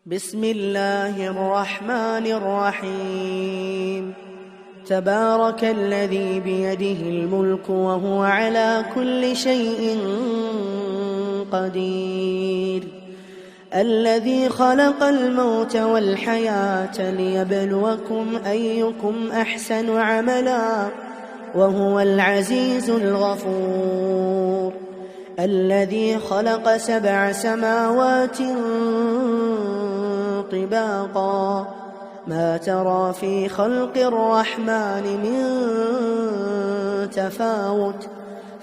بسم الله الرحمن الرحيم. تبارك الذي بيده الملك وهو على كل شيء قدير، الذي خلق الموت والحياة ليبلوكم أيكم أحسن عملا وهو العزيز الغفور، الذي خلق 7 سماوات طباقا ما ترى في خلق الرحمن من تفاوت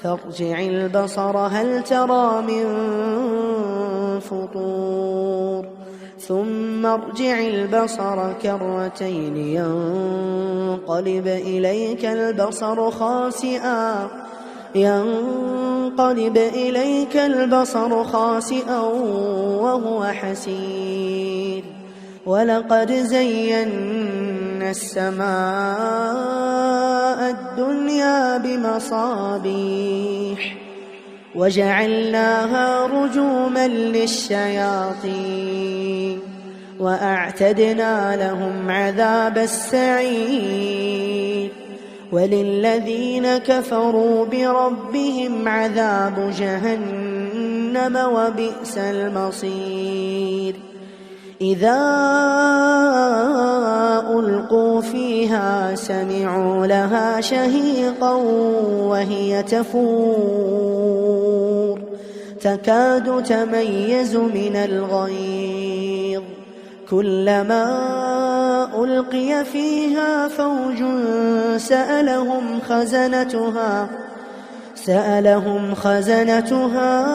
فارجع البصر هل ترى من فطور ثم ارجع البصر كرتين ينقلب إليك البصر خاسئا وهو حسير. ولقد زينا السماء الدنيا بمصابيح وجعلناها رجوما للشياطين وأعتدنا لهم عذاب السعير. وللذين كفروا بربهم عذاب جهنم وبئس المصير. إذا ألقوا فيها سمعوا لها شهيقا وهي تفور تكاد تميز من الغيظ، كلما ألقي فيها فوج سألهم خزنتها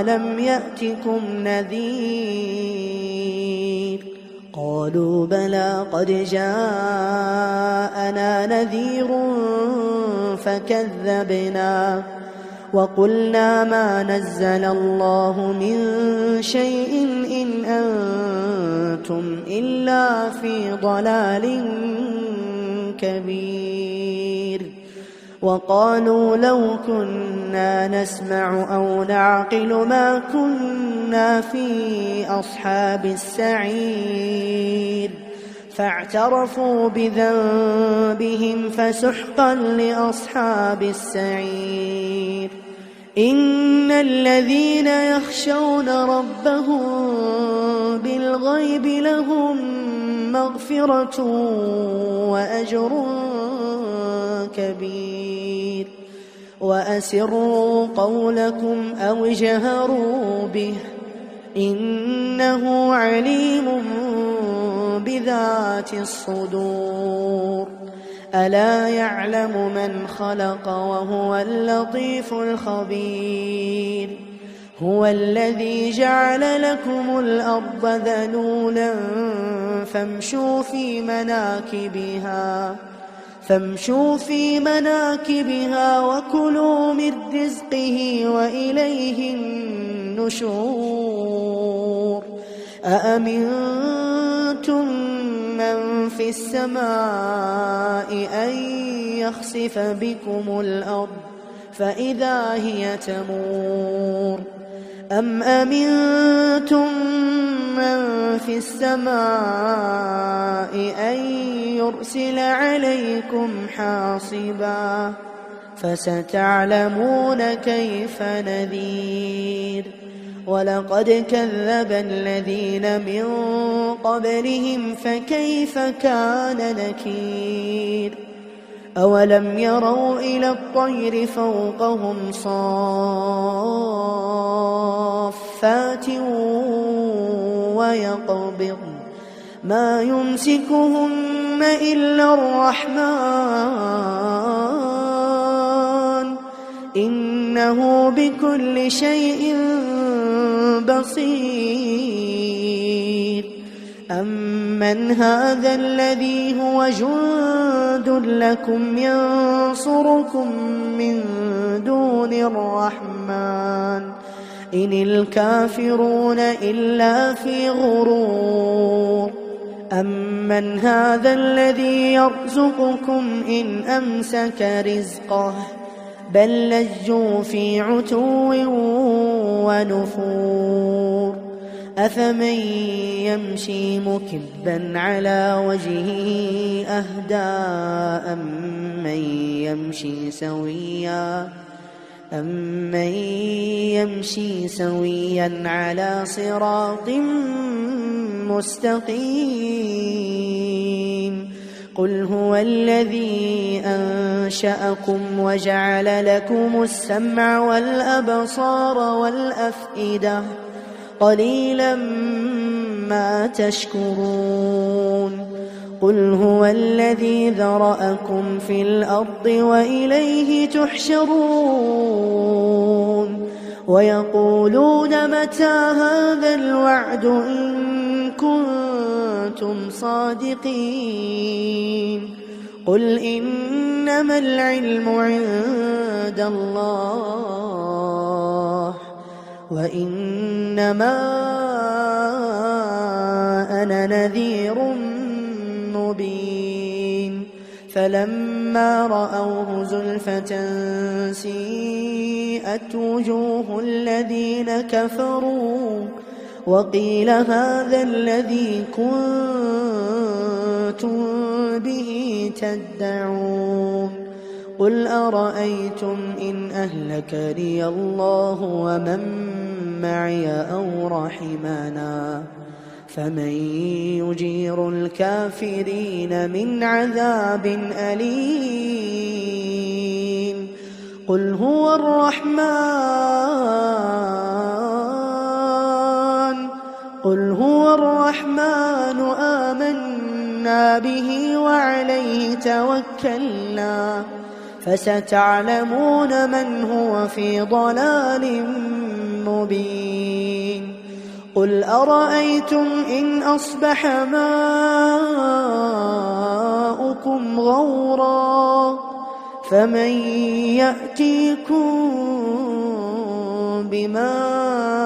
ألم يأتكم نذير؟ قالوا بلى قد جاءنا نذير فكذبنا وقلنا ما نزل الله من شيء إن أنتم إلا في ضلال كبير. وقالوا لو كنا نسمع أو نعقل ما كنا في أصحاب السعير، فاعترفوا بذنبهم فسحقا لأصحاب السعير. إن الذين يخشون ربهم بالغيب لهم مغفرة وأجر كبير. وأسروا قولكم أو اجهروا به إنه عليم بذات الصدور. ألا يعلم من خلق وهو اللطيف الخبير. هو الذي جعل لكم الأرض ذلولا فامشوا في مناكبها وكلوا من رزقه وإليه النشور. أأمنتم من في السماء أن يخسف بكم الأرض فإذا هي تمور، أم أمنتم من في السماء أن يرسل عليكم حاصبا فستعلمون كيف نذير. ولقد كذب الذين من قبلهم فكيف كان نكير. أولم يروا إلى الطير فوقهم صافات ويقبضن ما يمسكهن إلا الرحمن إنه بكل شيء بصير. أمن هذا الذي هو جند لكم ينصركم من دون الرحمن إن الكافرون إلا في غرور. أمن هذا الذي يرزقكم إن أمسك رزقه بل لجوا في عتو ونفور أفمن يمشي مكبا على وجهه أهدى أمن يمشي سويا على صراط مستقيم قل هو الذي أنشأكم وجعل لكم السمع والأبصار والأفئدة قليلا ما تشكرون قل هو الذي ذرأكم في الأرض وإليه تحشرون ويقولون متى هذا الوعد إن كنتم صادقين قل إنما العلم عند الله وإنما أنا نذير مبين فلما رأوه زلفة سيئت وجوه الذين كفروا وقيل هذا الذي كنتم به تدعون قل أرأيتم إن أهلكني الله ومن معي أو رحمنا فمن يجير الكافرين من عذاب أليم قل هو الرحمن آمنا به وعليه توكلنا فستعلمون من هو في ضلال مبين قل أرأيتم إن أصبح ماؤكم غورا فمن يأتيكم بماء